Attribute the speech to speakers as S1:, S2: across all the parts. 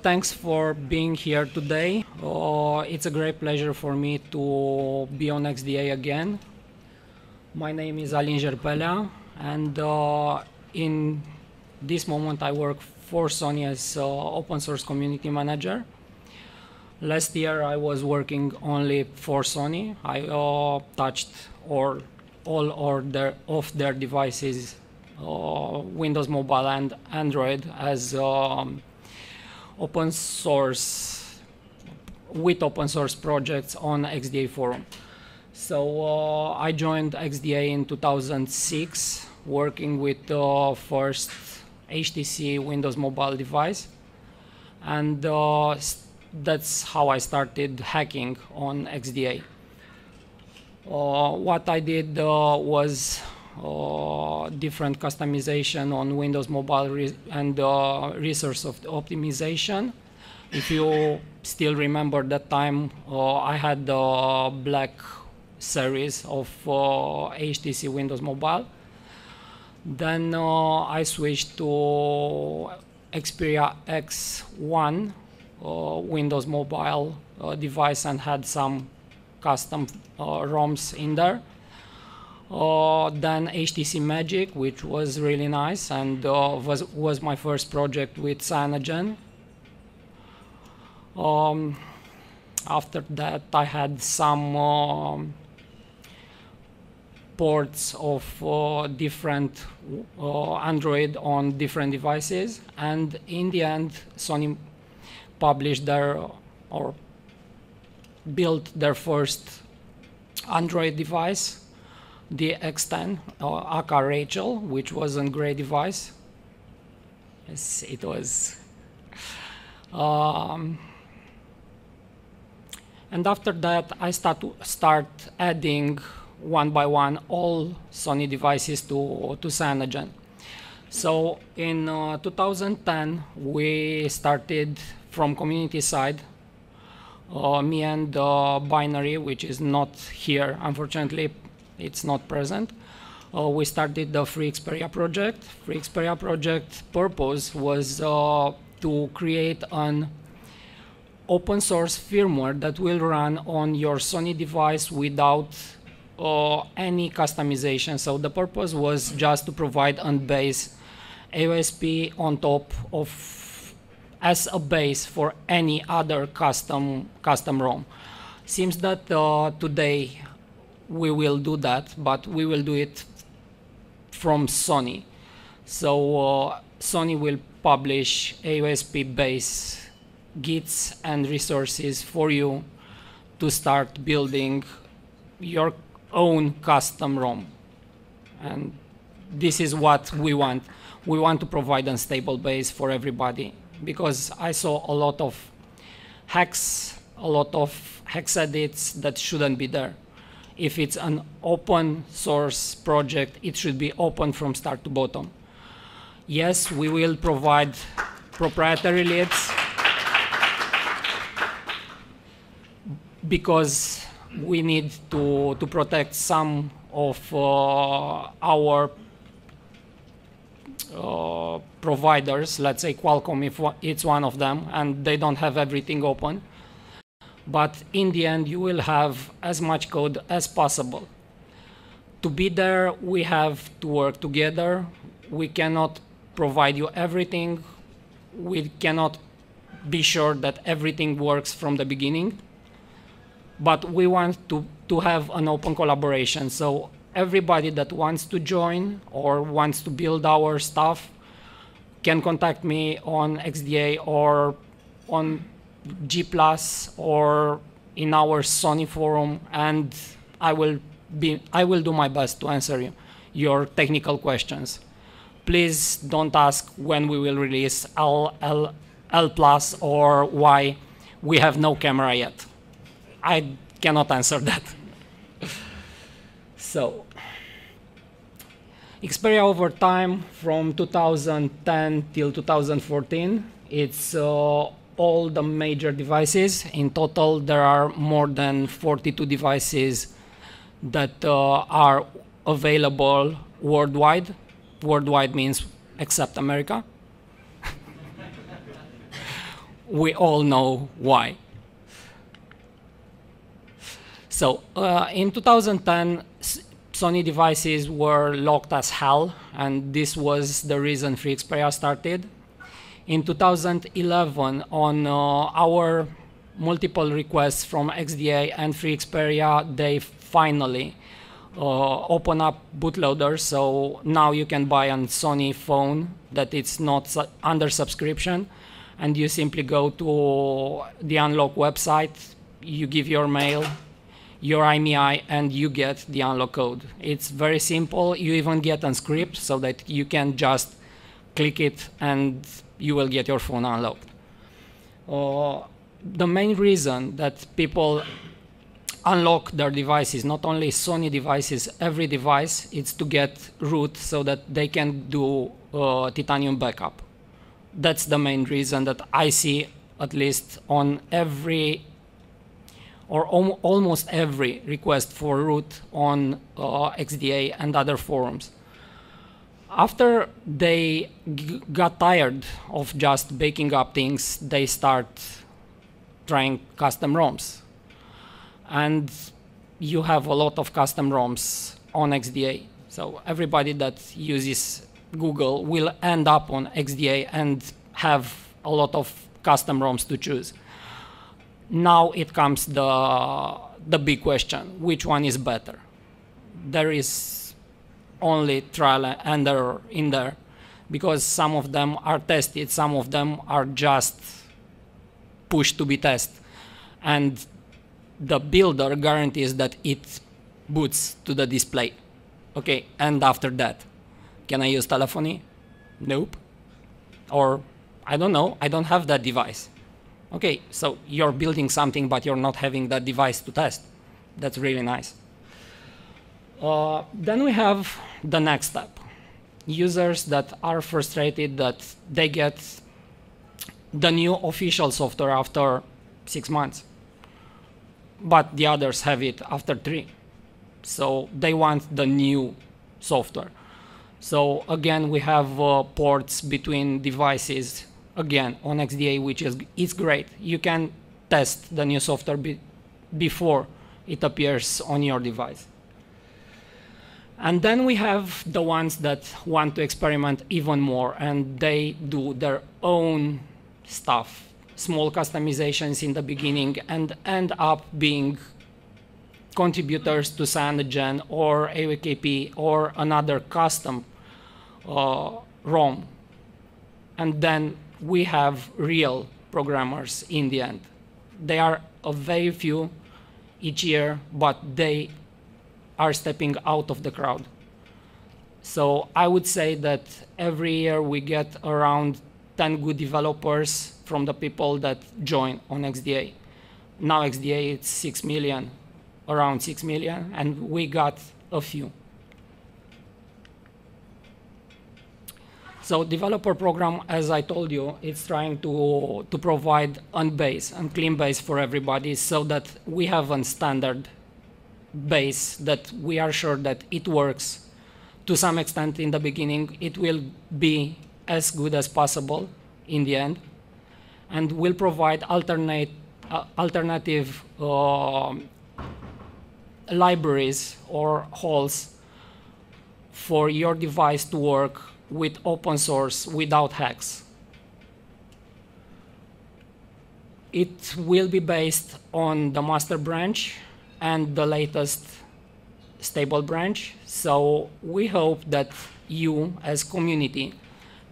S1: Thanks for being here today. It's a great pleasure for me to be on XDA again. My name is Alin Jerpelea, and in this moment I work for Sony as open source community manager. Last year I was working only for Sony. I touched all of their devices, Windows Mobile and Android, as open source projects on XDA forum. So I joined XDA in 2006, working with the first HTC Windows Mobile device, and that's how I started hacking on XDA. What I did was different customization on Windows Mobile and resource optimization. If you still remember that time, I had the Black series of HTC Windows Mobile. Then I switched to Xperia X1 Windows Mobile device and had some custom ROMs in there. Then HTC Magic, which was really nice and was my first project with Cyanogen. After that I had some ports of different Android on different devices, and in the end Sony published or built their first Android device, the X10 aka Rachel, which was a great device. Yes, it was. And after that I start adding one by one all Sony devices to Cyanogen. So in 2010 we started from community side, me and Binary, which is not here unfortunately, it's not present. We started the Free Xperia project. Free Xperia project purpose was to create an open source firmware that will run on your Sony device without any customization. So the purpose was just to provide a base AOSP on top of as a base for any other custom ROM. Seems that today we will do that, but we will do it from Sony. So Sony will publish AOSP base Gits and resources for you to start building your own custom ROM. And this is what we want. We want to provide a stable base for everybody, because I saw a lot of hacks, a lot of hex edits that shouldn't be there. If it's an open source project, it should be open from start to bottom. Yes, we will provide proprietary leads because we need to protect some of our providers. Let's say Qualcomm, if it's one of them, and they don't have everything open. But in the end, you will have as much code as possible. To be there, we have to work together. We cannot provide you everything. We cannot be sure that everything works from the beginning. But we want to have an open collaboration. So everybody that wants to join or wants to build our stuff can contact me on XDA or on G+, or in our Sony forum, and I will do my best to answer your technical questions. Please don't ask when we will release L+ or why we have no camera yet. I cannot answer that. So Xperia over time, from 2010 till 2014, it's all the major devices. In total, there are more than 42 devices that are available worldwide. Worldwide means except America. we all know why. So in 2010, Sony devices were locked as hell, and this was the reason Free Xperia started. In 2011, on our multiple requests from XDA and Free Xperia, they finally open up Bootloader, so now you can buy a Sony phone that it's not under subscription, and you simply go to the Unlock website, you give your mail, your IMEI, and you get the unlock code. It's very simple. You even get a script so that you can just click it and you will get your phone unlocked. The main reason that people unlock their devices, not only Sony devices, every device, it's to get root so that they can do titanium backup. That's the main reason that I see, at least on every or almost every request for root on XDA and other forums. After they got tired of just baking up things, they start trying custom ROMs. And you have a lot of custom ROMs on XDA. So everybody that uses Google will end up on XDA and have a lot of custom ROMs to choose. Now it comes the big question: which one is better? There is only trial and error in there, because some of them are tested, some of them are just pushed to be tested, and the builder guarantees that it boots to the display. Okay, and after that, can I use telephony? Nope. Or, I don't know, I don't have that device. Okay, so you're building something, but you're not having that device to test. That's really nice. Then we have the next step. Users that are frustrated that they get the new official software after 6 months, but the others have it after 3. So they want the new software. So again, we have ports between devices, again on XDA, which is great. You can test the new software before it appears on your device. And then we have the ones that want to experiment even more, and they do their own stuff, small customizations in the beginning, and end up being contributors to Cyanogen or AOKP or another custom ROM. And then we have real programmers in the end. They are a very few each year, but they are stepping out of the crowd. So I would say that every year we get around 10 good developers from the people that join on XDA. Now XDA it's 6 million, around 6 million, and we got a few. So developer program, as I told you, it's trying to provide a base, a clean base for everybody, so that we have a standard base that we are sure that it works. To some extent in the beginning, it will be as good as possible in the end, and will provide alternative libraries or halls for your device to work with open source without hacks. It will be based on the master branch and the latest stable branch. So we hope that you as community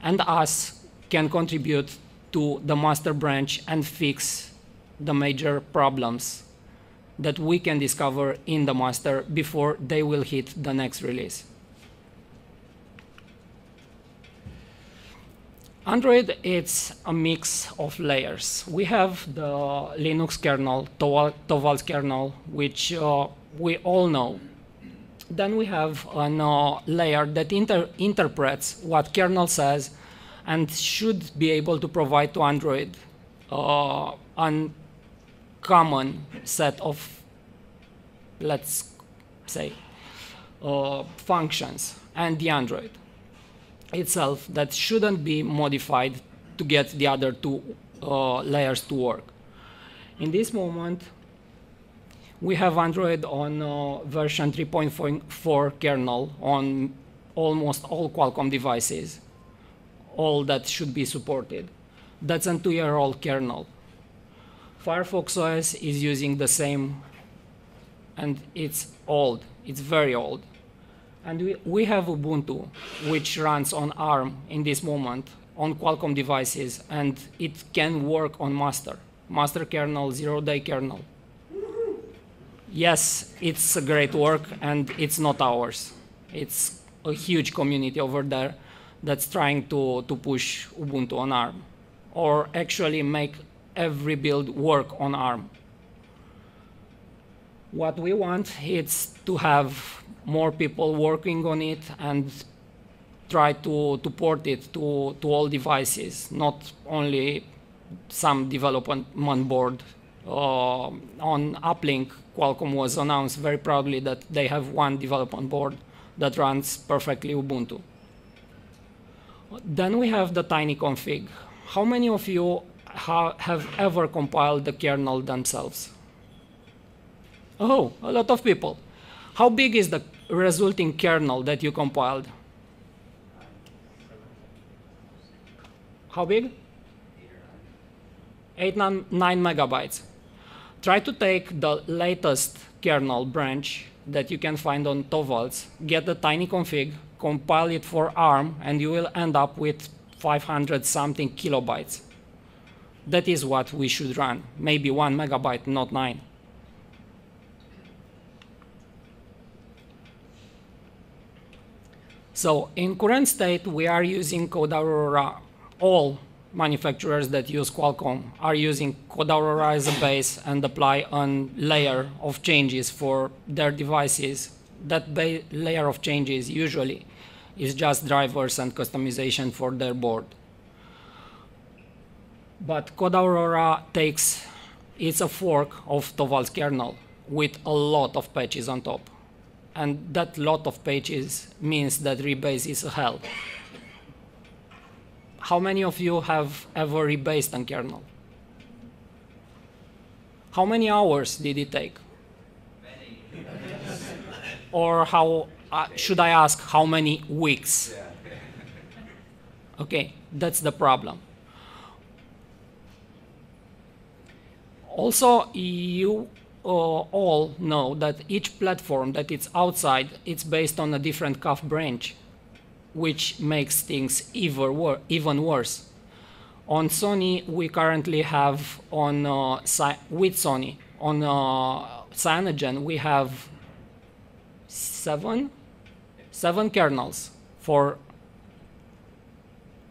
S1: and us can contribute to the master branch and fix the major problems that we can discover in the master before they will hit the next release. Android, it's a mix of layers. We have the Linux kernel, Torvalds kernel, which we all know. Then we have a layer that interprets what kernel says and should be able to provide to Android a common set of, let's say, functions, and the Android itself that shouldn't be modified to get the other two layers to work. In this moment, we have Android on version 3.4 kernel on almost all Qualcomm devices, all that should be supported. That's a 2-year-old kernel. Firefox OS is using the same, and it's old, it's very old. And we have Ubuntu, which runs on ARM in this moment on Qualcomm devices, and it can work on master kernel, zero-day kernel. Yes, it's a great work, and it's not ours. It's a huge community over there that's trying to push Ubuntu on ARM, or actually make every build work on ARM. What we want is to have more people working on it and try to port it to all devices, not only some development board. On Uplink, Qualcomm was announced very proudly that they have one development board that runs perfectly Ubuntu. Then we have the tiny config. How many of you have ever compiled the kernel themselves? Oh, a lot of people. How big is the resulting kernel that you compiled? How big? 9 megabytes. Try to take the latest kernel branch that you can find on Torvalds, get the tiny config, compile it for ARM, and you will end up with 500 something kilobytes. That is what we should run. Maybe 1 megabyte, not 9. So in current state, we are using Code Aurora. All manufacturers that use Qualcomm are using Code Aurora as a base and apply a layer of changes for their devices. That layer of changes usually is just drivers and customization for their board. But Code Aurora it's a fork of Torvalds kernel with a lot of patches on top. And that lot of patches means that rebase is a hell. How many of you have ever rebased a kernel? How many hours did it take? Many. Or should I ask, how many weeks? Okay, that's the problem. Also, you all know that each platform that it's outside, it's based on a different CUF branch, which makes things even worse. On Sony, we currently have with Sony, on Cyanogen, we have seven kernels for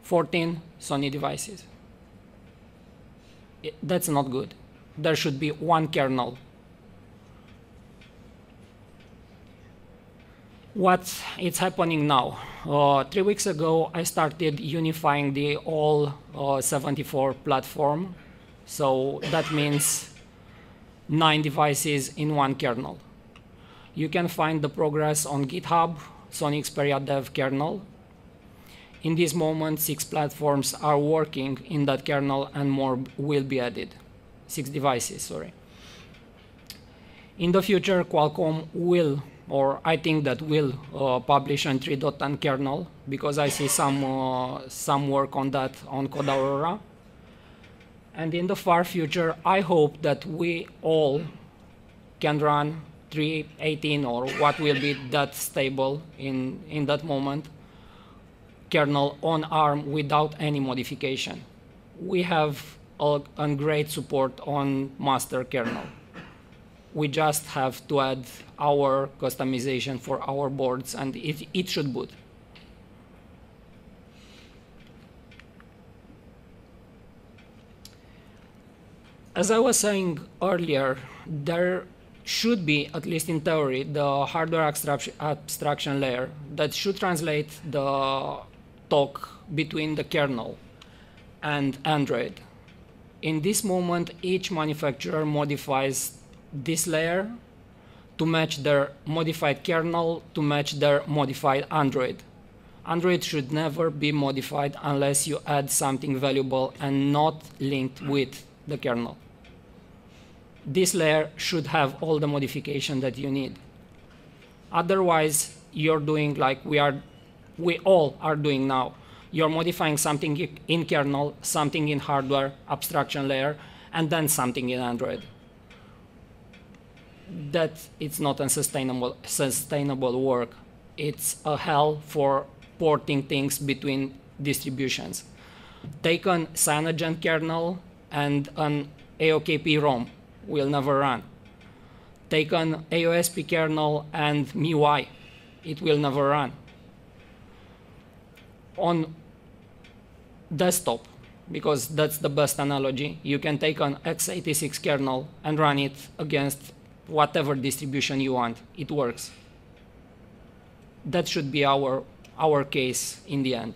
S1: 14 Sony devices. That's not good. There should be one kernel. What is happening now? 3 weeks ago, I started unifying the all 74 platform. So that means 9 devices in one kernel. You can find the progress on GitHub, Sony Xperia dev kernel. In this moment, 6 platforms are working in that kernel and more will be added. 6 devices, sorry. In the future, Qualcomm will, or I think that will publish a 3.10 kernel, because I see some work on that on Code Aurora. And in the far future, I hope that we all can run 3.18 or what will be that stable in that moment kernel on ARM without any modification. We have a great support on master kernel. We just have to add our customization for our boards, and it should boot. As I was saying earlier, there should be, at least in theory, the hardware abstraction layer that should translate the talk between the kernel and Android. In this moment, each manufacturer modifies this layer to match their modified kernel, to match their modified Android. Android should never be modified unless you add something valuable and not linked with the kernel. This layer should have all the modification that you need. Otherwise, you're doing like we all are doing now. You're modifying something in kernel, something in hardware, abstraction layer, and then something in Android. That it's not a sustainable work. It's a hell for porting things between distributions. Take an Cyanogen kernel and an AOKP ROM will never run. Take an AOSP kernel and MIUI, it will never run. On desktop, because that's the best analogy, you can take an x86 kernel and run it against whatever distribution you want. It works. That should be our case in the end.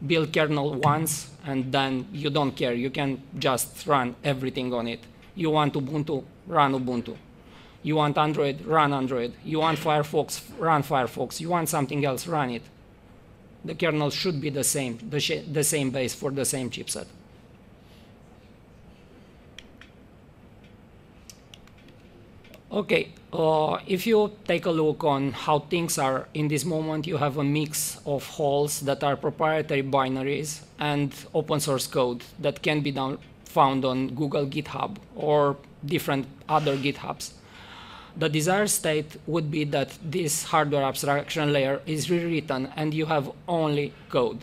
S1: Build kernel once and then you don't care. You can just run everything on it. You want Ubuntu, run Ubuntu. You want Android, run Android. You want Firefox, run Firefox. You want something else, run it. The kernel should be the same base for the same chipset. Okay, if you take a look on how things are in this moment, you have a mix of holes that are proprietary binaries and open source code that can be found on Google GitHub or different other GitHubs. The desired state would be that this hardware abstraction layer is rewritten and you have only code.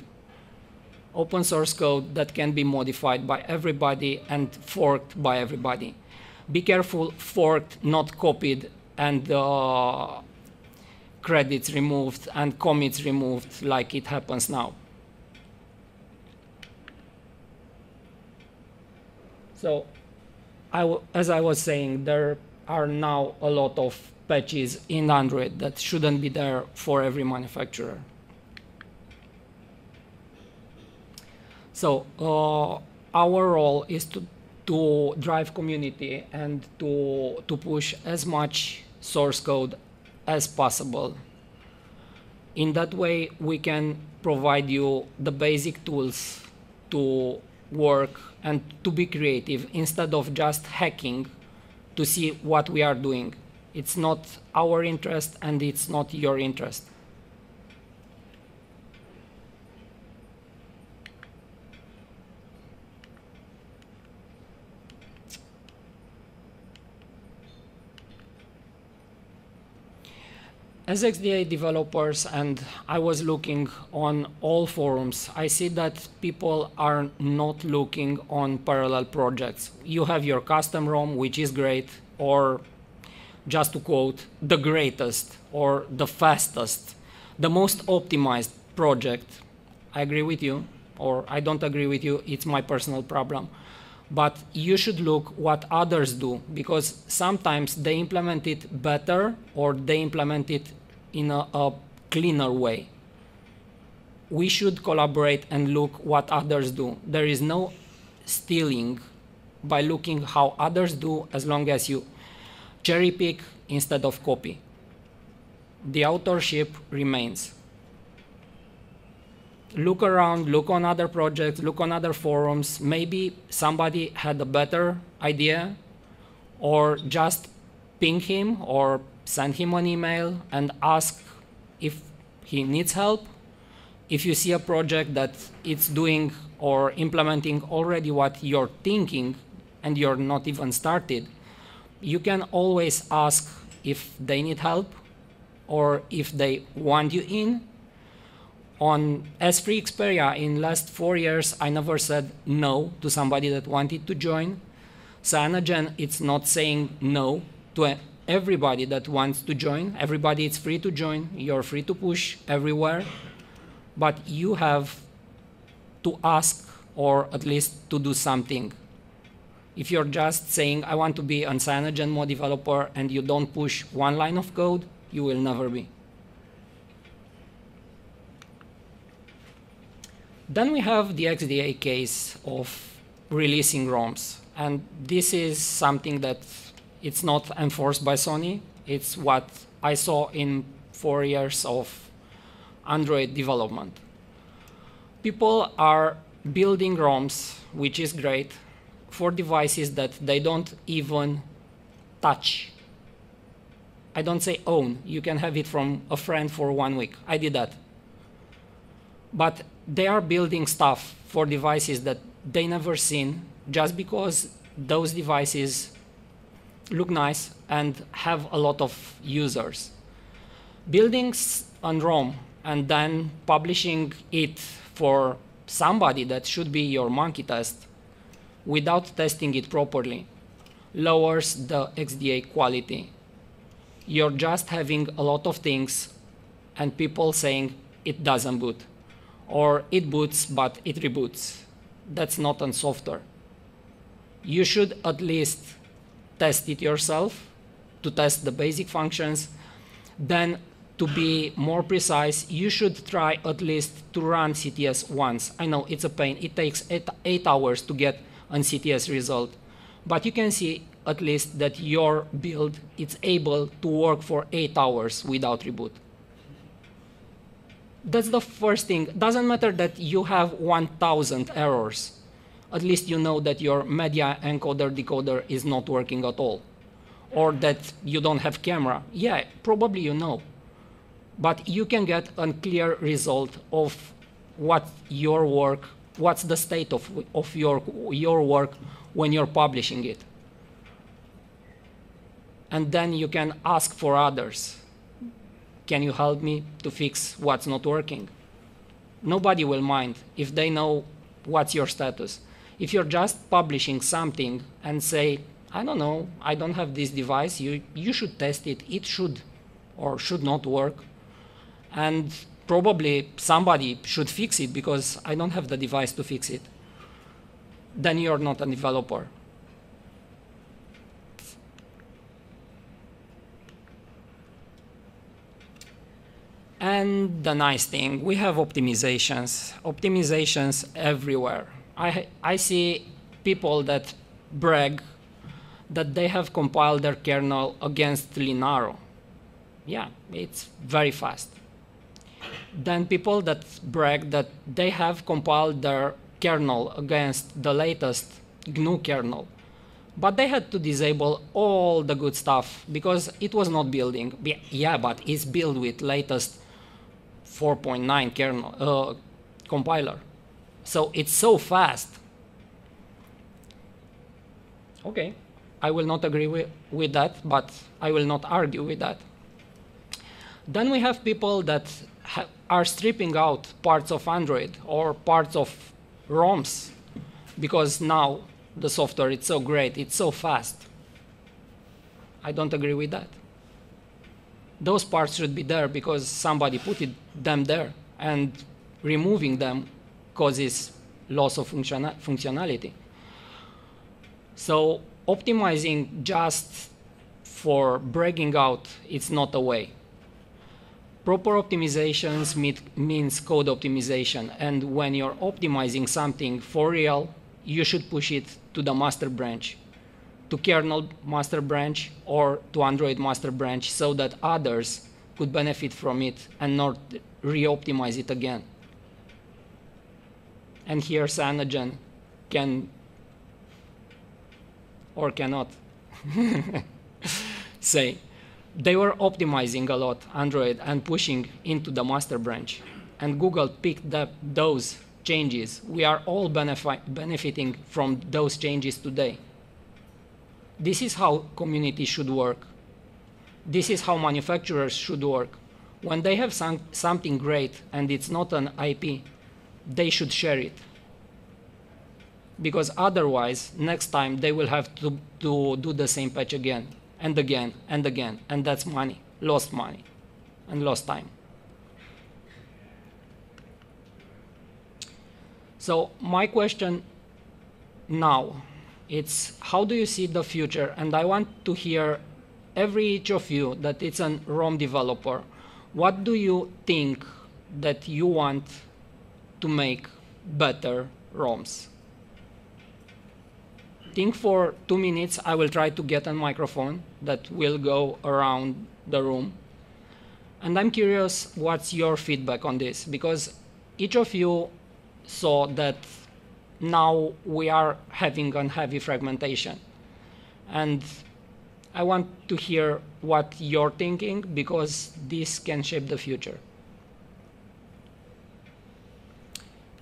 S1: Open source code that can be modified by everybody and forked by everybody. Be careful, forked, not copied, and credits removed and commits removed like it happens now. So, as I was saying, there are now a lot of patches in Android that shouldn't be there for every manufacturer. So, our role is to drive community and to push as much source code as possible. In that way, we can provide you the basic tools to work and to be creative instead of just hacking to see what we are doing. It's not our interest and it's not your interest. As XDA developers, and I was looking on all forums, I see that people are not looking on parallel projects. You have your custom ROM, which is great, or just to quote, the greatest, or the fastest, the most optimized project. I agree with you, or I don't agree with you, it's my personal problem. But you should look what others do, because sometimes they implement it better or they implement it in a cleaner way. We should collaborate and look what others do. There is no stealing by looking how others do as long as you cherry pick instead of copy. The authorship remains. Look around, look on other projects, look on other forums. Maybe somebody had a better idea, or just ping him or send him an email and ask if he needs help. If you see a project that it's doing or implementing already what you're thinking and you're not even started, you can always ask if they need help or if they want you in. On S3 Xperia, in last 4 years, I never said no to somebody that wanted to join. Cyanogen, it's not saying no to everybody that wants to join. Everybody is free to join. You're free to push everywhere. But you have to ask, or at least to do something. If you're just saying, I want to be a Cyanogen mod developer, and you don't push one line of code, you will never be. Then we have the XDA case of releasing ROMs. And this is something that it's not enforced by Sony. It's what I saw in 4 years of Android development. People are building ROMs, which is great, for devices that they don't even touch. I don't say own. You can have it from a friend for 1 week. I did that. But they are building stuff for devices that they never seen just because those devices look nice and have a lot of users. Building a ROM and then publishing it for somebody that should be your monkey test without testing it properly lowers the XDA quality. You're just having a lot of things and people saying it doesn't boot, or it boots but it reboots. That's not on software. You should at least test it yourself to test the basic functions. Then, to be more precise, you should try at least to run CTS once. I know it's a pain. It takes 8 hours to get a CTS result. But you can see at least that your build is able to work for 8 hours without reboot. That's the first thing. Doesn't matter that you have 1,000 errors. At least you know that your media encoder decoder is not working at all. Or that you don't have camera. Yeah, probably you know. But you can get a clear result of what your work, what's the state of your work when you're publishing it. And then you can ask for others. Can you help me to fix what's not working? Nobody will mind if they know what's your status. If you're just publishing something and say, I don't know, I don't have this device, you should test it, it should or should not work. And probably somebody should fix it because I don't have the device to fix it. Then you're not a developer. And the nice thing, we have optimizations. Optimizations everywhere. I see people that brag that they have compiled their kernel against Linaro. Yeah, it's very fast. Then people that brag that they have compiled their kernel against the latest GNU kernel. But they had to disable all the good stuff because it was not building. Yeah, but it's built with latest 4.9 kernel compiler. So it's so fast. Okay, I will not agree with that, but I will not argue with that. Then we have people that are stripping out parts of Android or parts of ROMs because now the software is so great, it's so fast. I don't agree with that. Those parts should be there because somebody put them there, and removing them causes loss of functionality. So optimizing just for bragging out, it's not a way. Proper optimizations means code optimization, and when you're optimizing something for real, you should push it to the master branch, to kernel master branch or to Android master branch, so that others could benefit from it and not re-optimize it again. And here Cyanogen can or cannot say they were optimizing a lot Android and pushing into the master branch, and Google picked up those changes. We are all benefiting from those changes today. This is how community should work. This is how manufacturers should work. When they have something great and it's not an IP, they should share it. Because otherwise, next time they will have to do the same patch again and again and again, and that's money, lost money and lost time. So my question now, it's how do you see the future? And I want to hear each of you that it's a ROM developer. What do you think that you want to make better ROMs? Think for 2 minutes. I will try to get a microphone that will go around the room. And I'm curious, what's your feedback on this? Because each of you saw that now we are having a heavy fragmentation. And I want to hear what you're thinking, because this can shape the future.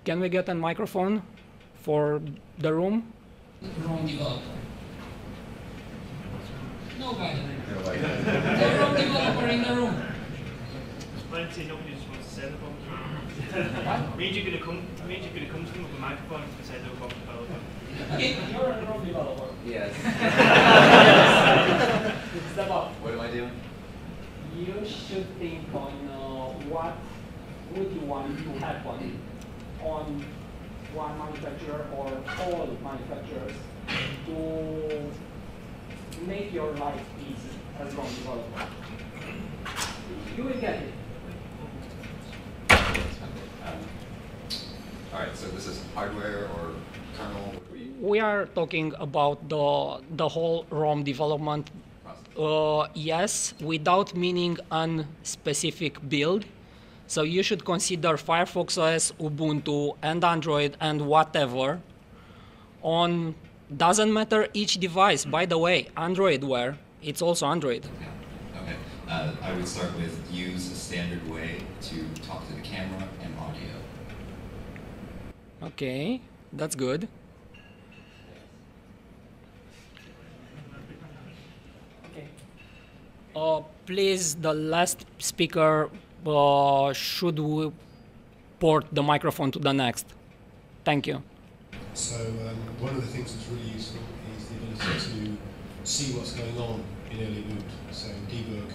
S1: Can we get a microphone for the room? Wrong developer. Nobody. The wrong developer in the room.
S2: Plenty, nobody just wants to say the wrong developer. Means you're going to come to them with a microphone and say the wrong developer.
S1: You're a wrong developer.
S3: Yes.
S1: Step up.
S3: What am I doing?
S1: You should think on what would you want to happen on one manufacturer or all manufacturers to make your life easy as a developer. You will get it.
S3: All right, so this is hardware or kernel?
S1: We are talking about the whole ROM development. Yes, without meaning a specific build. So you should consider Firefox OS, Ubuntu, and Android, and whatever. On doesn't matter each device. By the way, Android Wear, it's also Android.
S3: Okay. I would start with use a standard way to talk to the camera and audio.
S1: Okay, that's good. Okay. Please, the last speaker, should we port the microphone to the next? Thank you.
S4: So one of the things that's really useful is the ability to see what's going on in early boot. So debug,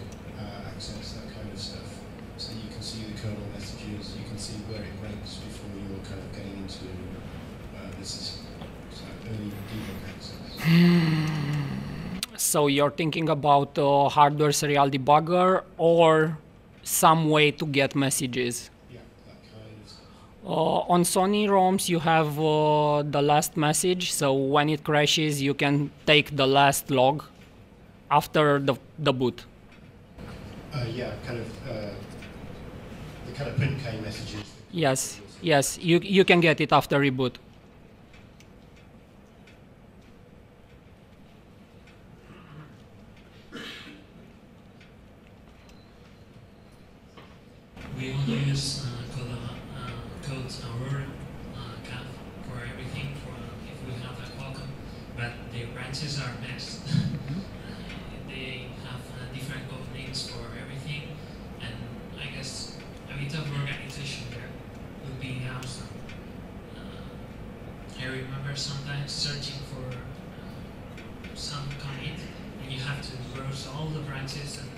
S4: access, that kind of stuff. So you can see the kernel messages, you can see where it breaks before you're kind of getting into the system. So early debug access.
S1: So you're thinking about hardware serial debugger or some way to get messages?
S4: Yeah, that kind of stuff.
S1: On Sony ROMs, you have the last message. So when it crashes, you can take the last log after the boot.
S4: Yeah, kind of the kind of print K messages.
S1: Yes, yes, you can get it after reboot.
S5: We only use codes our CAF for everything, for if we have a Qualcomm, but the branches are mixed. They have different code names for everything, and I guess a bit of organization there would be awesome. I remember sometimes searching for some commit, and you have to browse all the branches, and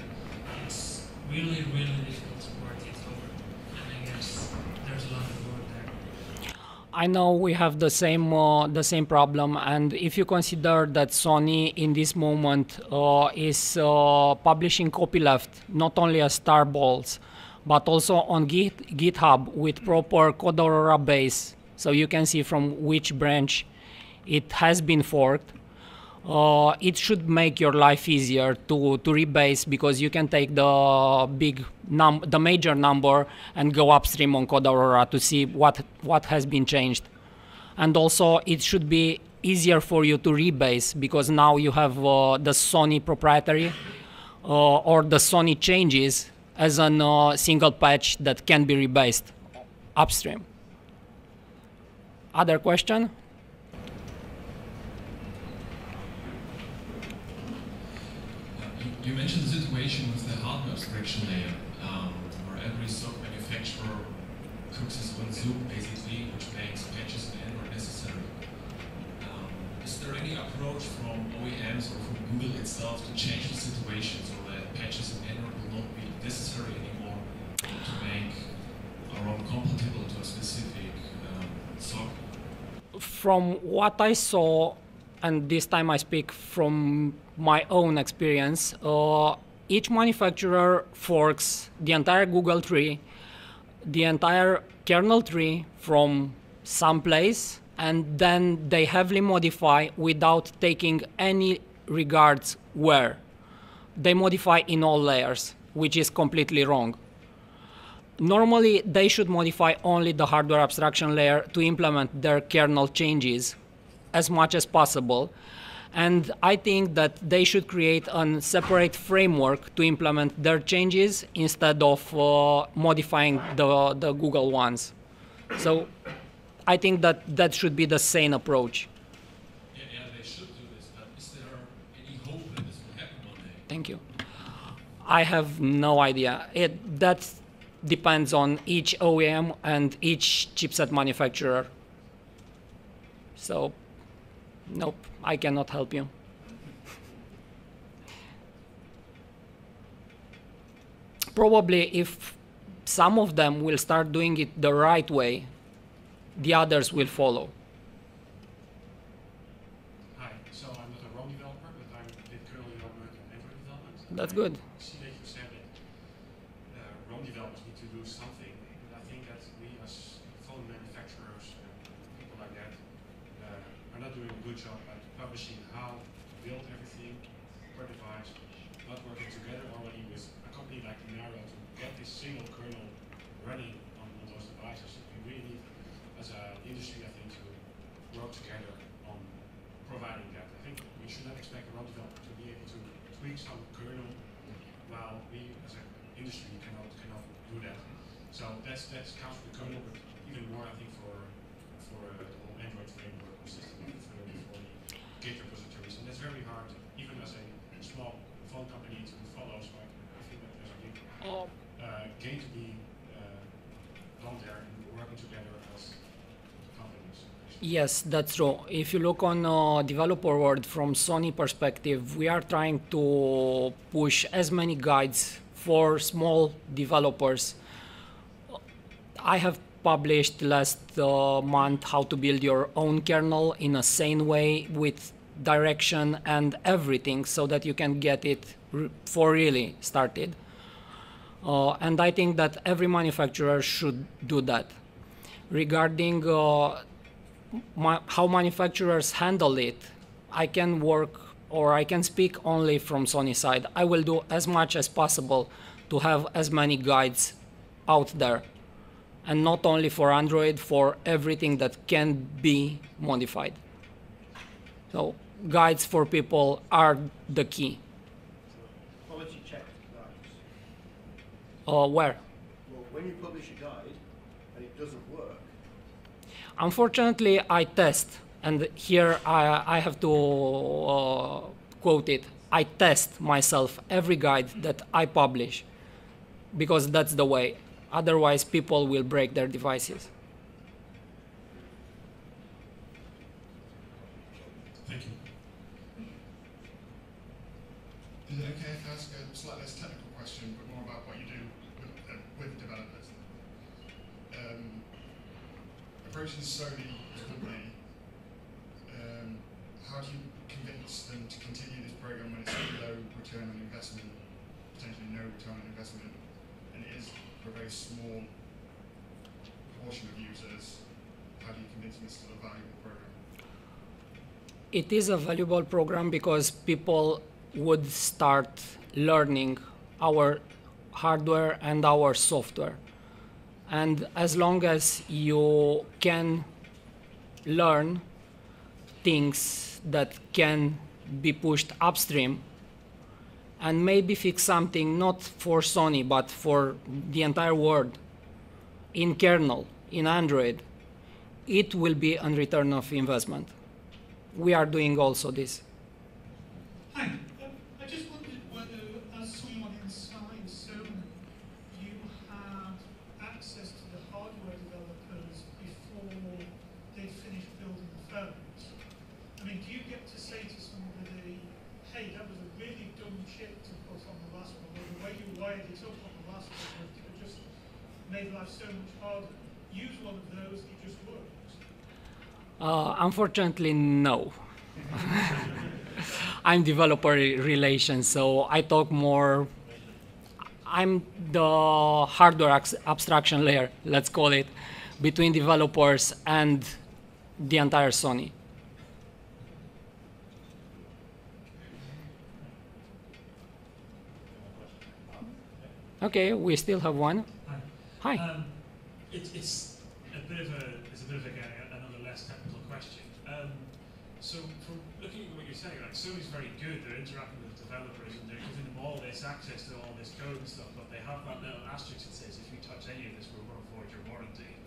S5: it's really, really difficult to port it over. And I guess there's a lot of work there.
S1: I know we have the same problem, and if you consider that Sony in this moment is publishing copyleft not as starballs, but also on GitHub with proper Code Aurora base, so you can see from which branch it has been forked. It should make your life easier to rebase, because you can take the major number and go upstream on Code Aurora to see what has been changed. And also it should be easier for you to rebase, because now you have the Sony proprietary or the Sony changes as a single patch that can be rebased upstream. Other question?
S6: You mentioned the situation with the hardware abstraction layer, where every SOC manufacturer cooks his own soup, basically, which makes patches in Android necessary. Is there any approach from OEMs or from Google itself to change the situation so that patches in Android will not be necessary anymore to make our own compatible to a specific SOC?
S1: From what I saw, and this time I speak from my own experience, each manufacturer forks the entire Google tree, the entire kernel tree from some place, and then they heavily modify without taking any regards where. They modify in all layers. which is completely wrong. Normally, they should modify only the hardware abstraction layer to implement their kernel changes as much as possible. And I think that they should create a separate framework to implement their changes instead of modifying the Google ones. So I think that that should be the sane approach.
S6: Yeah, they should do this, but is there any hope that this will happen one day?
S1: Thank you. I have no idea. That depends on each OEM and each chipset manufacturer. So, nope, I cannot help you. Probably if some of them will start doing it the right way, the others will follow.
S7: Hi, so I'm not a ROM developer, but I did kernel development and Android development.
S1: That's good.
S7: I see that you said that ROM developers need to do something, but I think that we as phone manufacturers and people like that are not doing a good job at publishing how to build everything per device, not working together already with a company like Kernel to get this single kernel running on those devices. We really need, as an industry, I think, to work together on providing that. I think we should not expect a ROM developer to be able to tweak some kernel while we, as an industry, cannot do that. So that's counts for the kernel, but even more, I think, for the whole Android framework or system for the Git repositories, and that's very hard, even as a small phone company, to follow. So I think that there's a big gain to be done there and working together as companies.
S1: Yes, that's true. If you look on Developer World from Sony perspective, we are trying to push as many guides for small developers. I have published last month how to build your own kernel in a sane way with direction and everything so that you can get it for really started. And I think that every manufacturer should do that. Regarding how manufacturers handle it, I can work or I can speak only from Sony side. I will do as much as possible to have as many guides out there. And not only for Android, for everything that can be modified. So guides for people are the key.
S8: Quality check guides.
S1: Where?
S8: Well, when you publish a guide and it doesn't work.
S1: Unfortunately, I test, and here I have to quote it. I test myself every guide that I publish, because that's the way. Otherwise, people will break their devices.
S7: Thank you.
S9: Is it okay if I ask a slightly less technical question, but more about what you do with developers? Approaching Sony as a company, how do you convince them to continue this program when it's low return on investment, potentially no return on investment, and it is for a very small portion of users? How do you convince them it's still a valuable program?
S1: It is a valuable program because people would start learning our hardware and our software. And as long as you can learn things that can be pushed upstream and maybe fix something not for Sony but for the entire world in kernel, in Android, it will be a return of investment. We are doing also this.
S10: Hi. I just wondered whether, as someone inside Sony, you had access to the hardware developers before they finished building the phones. I mean, do you get to say to somebody, hey, that was a really dumb chip to put on the last one, or the way you wired it up on the last one could have just made life so much harder? Use one of those, it just works.
S1: Unfortunately, no. I'm developer relations, so I talk more. I'm the hardware abstraction layer, let's call it, between developers and the entire Sony. Okay, we still have one.
S11: Hi.
S1: Hi.
S11: It's a bit of another less technical question. So from looking at what you're saying, like Sony's very good. They're interacting with developers and they're giving them all this access to all this code and stuff. But they have that little asterisk that says, if you touch any of this, we're going to void your warranty.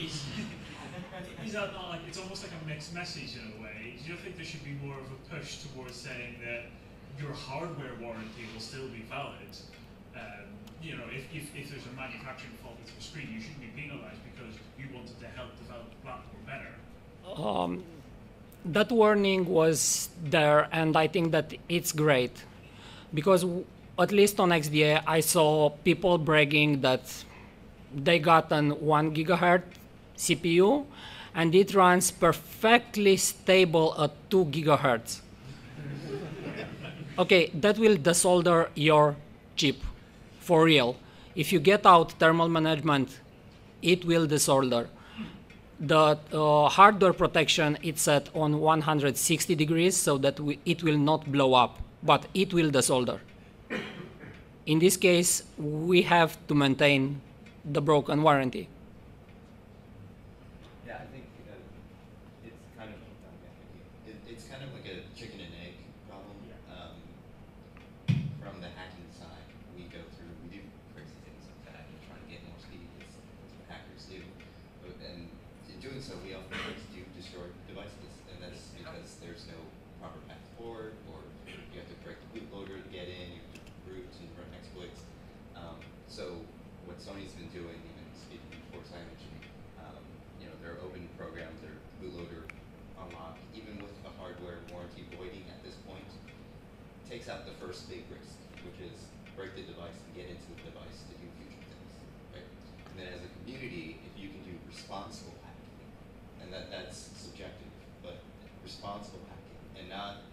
S11: Is that not like, it's almost like a mixed message in a way? Do you think there should be more of a push towards saying that your hardware warranty will still be valid? You know, if there's a manufacturing fault with the screen, you shouldn't be penalized because you wanted to help develop the platform better.
S1: That warning was there, and I think that it's great because at least on XDA, I saw people bragging that they got an 1 gigahertz CPU and it runs perfectly stable at 2 gigahertz. Okay, that will desolder your chip for real. If you get out thermal management, it will desolder. The hardware protection, it's set on 160 degrees so that it will not blow up, but it will desolder. In this case, we have to maintain the broken warranty.
S3: Yeah, I think it's kind of like a chicken and egg problem. From the hacking side, we do crazy things like that and try to get more speed. That's what hackers do. And in doing so, we often do destroy devices, and that's because there's no proper path forward, or you have to break the bootloader to get in, you have to root and run exploits. So what Sony's been doing, even speaking before Simon, you know, their open programs, their bootloader unlock, even with the hardware warranty voiding at this point, takes out the first big risk, which is break the device and get into the device to do future things, right? And then as a community, if you can do responsible hacking, and that's subjective, but responsible hacking, and not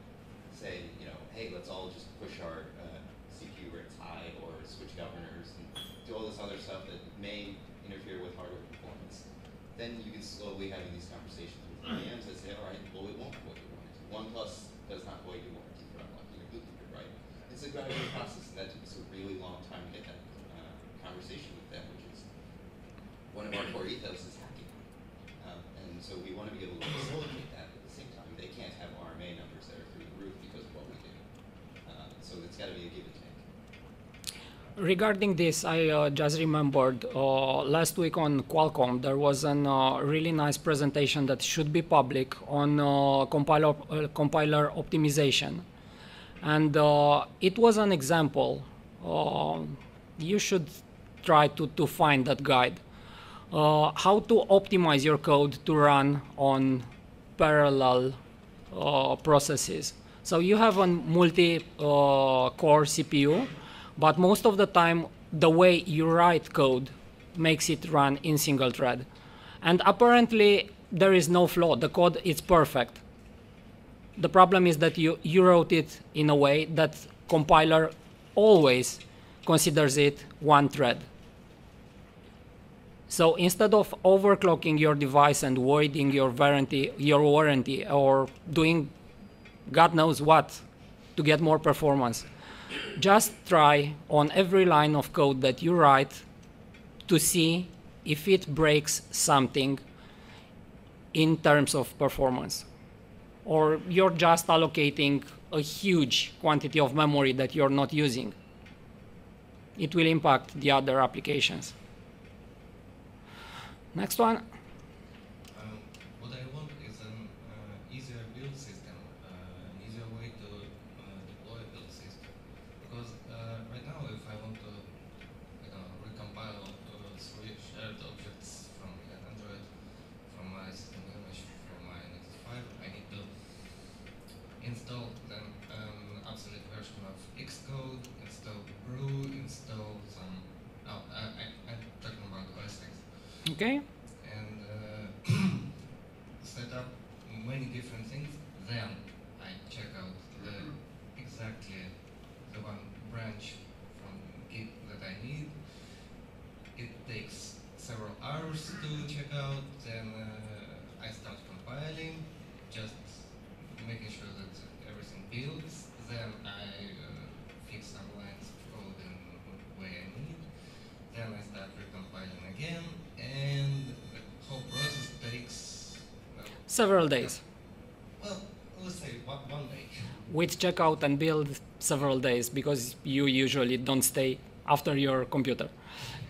S3: say, you know, hey, let's all just push our CPU rates high or switch governors and do all this other stuff that may interfere with hardware performance, then you can slowly have these conversations with OEMs that say, all right, well, it won't void your warranty. OnePlus does not void your warranty for unlocking your bootloader, right? It's a gradual process, and that took us a really long time to get that conversation with them, which is one of our core ethos is hacking. And so we want to be able to facilitate that, but at the same time, they can't have RMA numbers that are through the roof because of what we do. So it's got to be a give and take.
S1: Regarding this, I just remembered last week on Qualcomm there was a really nice presentation that should be public on compiler optimization, and it was an example. You should try to find that guide. How to optimize your code to run on parallel processes. So you have a multi-core CPU, but most of the time the way you write code makes it run in single thread. And apparently there is no flaw. The code is perfect. The problem is that you wrote it in a way that compiler always considers it one thread. So instead of overclocking your device and voiding your warranty or doing God knows what to get more performance, just try on every line of code that you write to see if it breaks something in terms of performance. Or you're just allocating a huge quantity of memory that you're not using. It will impact the other applications. Next one.
S12: What I want is an easier build system, an easier way to deploy a build system. Because right now, if I want to recompile three shared objects from Android, from my system image, from my Nexus 5, I need to install them obsolete version of Xcode, install brew, install some. Oh, I'm talking about OS X.
S1: Okay.
S12: And set up many different things. Then I check out exactly the one branch from Git that I need. It takes several hours to check out. Then I start compiling, just making sure that everything builds. Then I fix some lines of code in the way I need.
S1: Several days.
S12: Well, let's say one day.
S1: With checkout and build, several days, because you usually don't stay after your computer.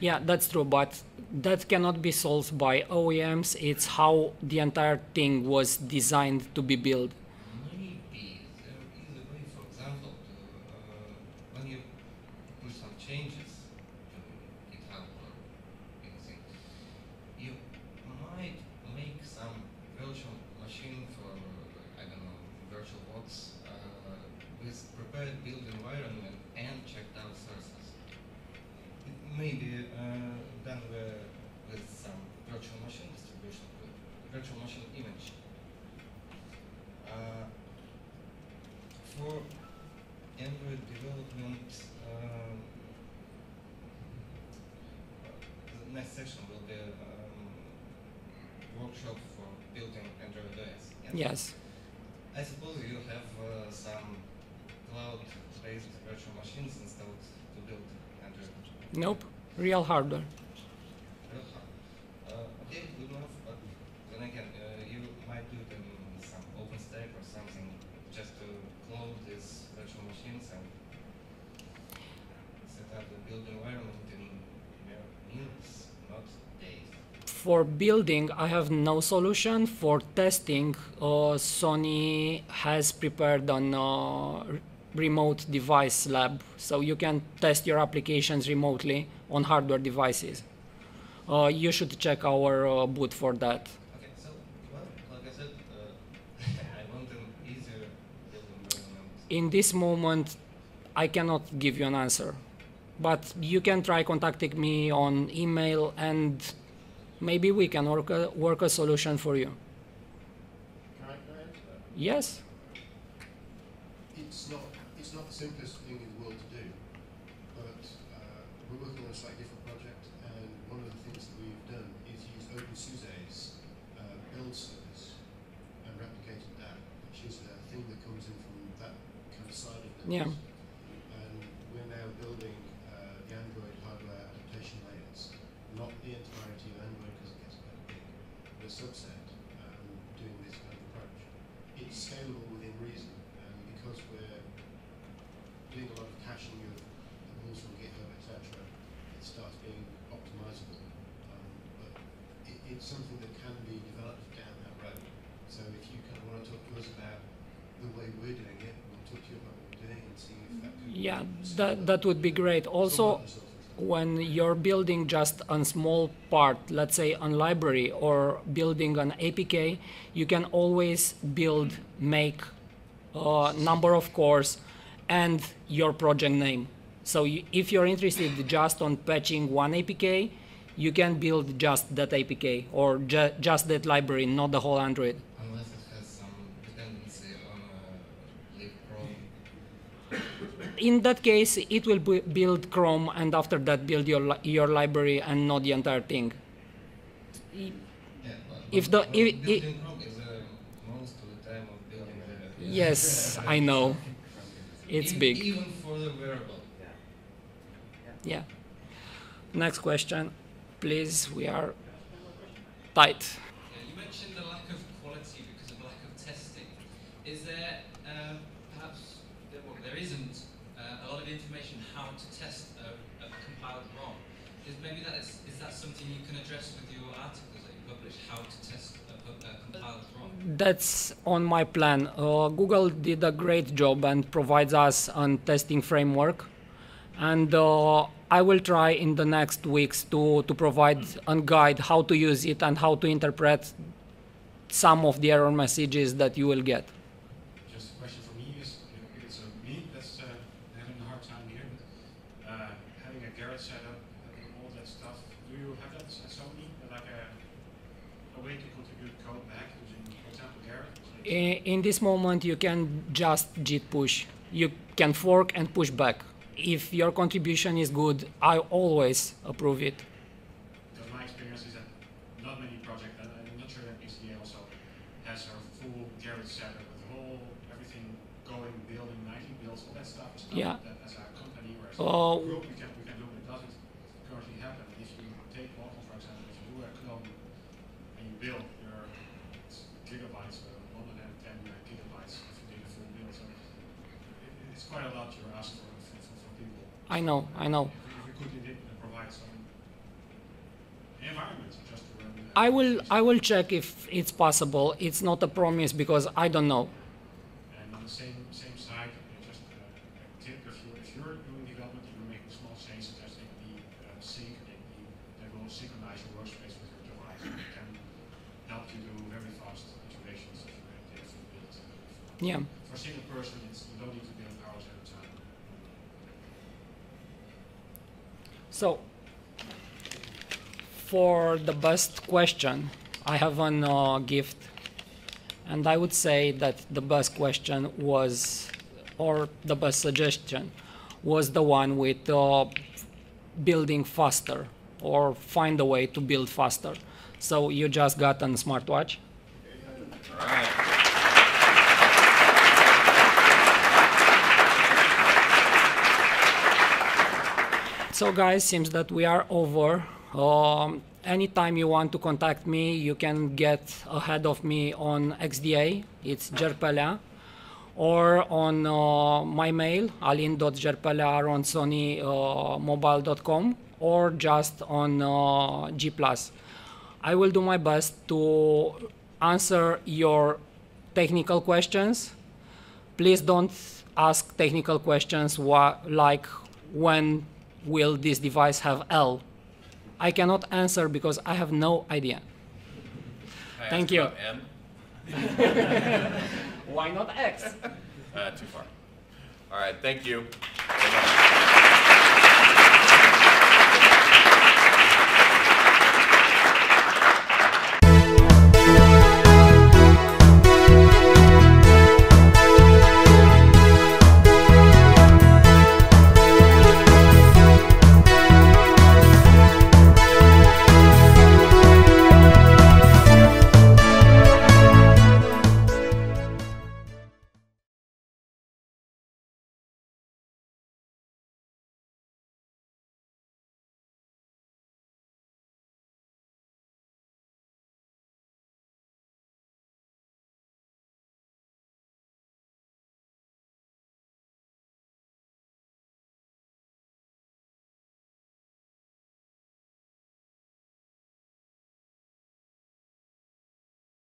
S1: Yeah, that's true, but that cannot be solved by OEMs. It's how the entire thing was designed to be built.
S12: Maybe there is a way, for example, to when you push some changes to GitHub or anything, you might make some virtual machine for, I don't know, VirtualBox with prepared build environment and checked out sources. It may be done with some virtual machine distribution, virtual machine image. For Android development, the next session will be workshop for building Android OS.
S1: Yes.
S12: I suppose you have some cloud-based virtual machines installed to build Android.
S1: Nope. Real hardware.
S12: Real hard. Okay, good enough, but then again, you might do it in some OpenStack or something just to clone these virtual machines and set up the build environment in mere minutes, not days.
S1: For building, I have no solution. For testing, Sony has prepared an remote device lab, so you can test your applications remotely on hardware devices. You should check our booth for that.
S12: Okay, so, well, like I said, I want an easier build environment.
S1: In this moment, I cannot give you an answer, but you can try contacting me on email, and maybe we can work a solution for you.
S4: Can I answer that?
S1: Yes.
S4: It's not the simplest thing in the world to do, but we're working on a slightly different project, and one of the things that we've done is use OpenSUSE's build service and replicated that, which is a thing that comes in from that kind of side of things.
S1: Yeah.
S4: And we're now building the Android hardware adaptation layers, not the entirety of Android because it gets quite big, but a subset doing this kind of approach. It's scalable within reason, and because we're doing a lot of caching of the rules from GitHub, etc., it starts being optimizable. But it's something that can be developed down that road. So if you kind of want to talk to us about the way we're doing it, we'll talk to you about what we're doing and see if that could
S1: Yeah, that would be great. Also, when you're building just a small part, let's say a library or building an APK, you can always build, make a number of cores and your project name. So if you're interested just on patching one APK, you can build just that APK or just that library, not the whole Android.
S12: Unless it has some dependency on Live Chrome.
S1: In that case, it will build Chrome, and after that build your library and not the entire thing.
S12: Yeah,
S1: If
S12: building Chrome is most of the time of building the...
S1: Yes, I know. It's big.
S12: Even for the wearable.
S1: Yeah. Next question, please. We are tight.
S13: You mentioned the lack of quality because of lack of testing. Is there perhaps, well, there isn't a lot of information how to test a compiled ROM? Is that something you can address with your articles that you publish? How to test a compiled ROM?
S1: That's on my plan. Google did a great job and provides us a testing framework, and I will try in the next weeks to provide a guide how to use it and how to interpret some of the error messages that you will get.
S7: Just a question for me is, it's me that's having a hard time here, but having a Garrett setup, having all that stuff, do you have that at Sony, like a way to contribute code back using, for example, Garrett?
S1: In this moment, you can just git push. You can fork and push back. If your contribution is good, I always approve it.
S7: Because my experience is that not many projects, and I'm not sure that XDA also has a full Garrett setup with everything going, building, 19 builds, all that stuff is stuff
S1: Yeah.
S7: that as a company or as a group we can do, but it doesn't currently happen. If you take Waffle, for example, if you do a clone and you build, it's gigabytes, 110 gigabytes if you did a full build. So it's quite a lot you're asking for people.
S1: I know.
S7: If we could provide some environment just to run.
S1: I will check if it's possible. It's not a promise because I don't know.
S7: And on the same side, just a tip: if you're doing development, you will make small changes. Just in the sync, they will synchronize your workspace with your device. It can help you do very fast iterations of your full build.
S1: Yeah.
S7: For a single person, you don't need to build hours at a time.
S1: So, for the best question, I have a gift, and I would say that the best question was, or the best suggestion, was the one with building faster, or find a way to build faster. So you just got a smartwatch.
S14: All right.
S1: So guys, seems that we are over. Anytime you want to contact me, you can get ahead of me on XDA, it's Jerpelea, or on my mail, alin.jerpelea on sonymobile.com, or just on G+. I will do my best to answer your technical questions. Please don't ask technical questions like when will this device have L. I cannot answer because I have no idea. Thank you.
S14: M?
S1: Why not X?
S14: Too far. All right, thank you.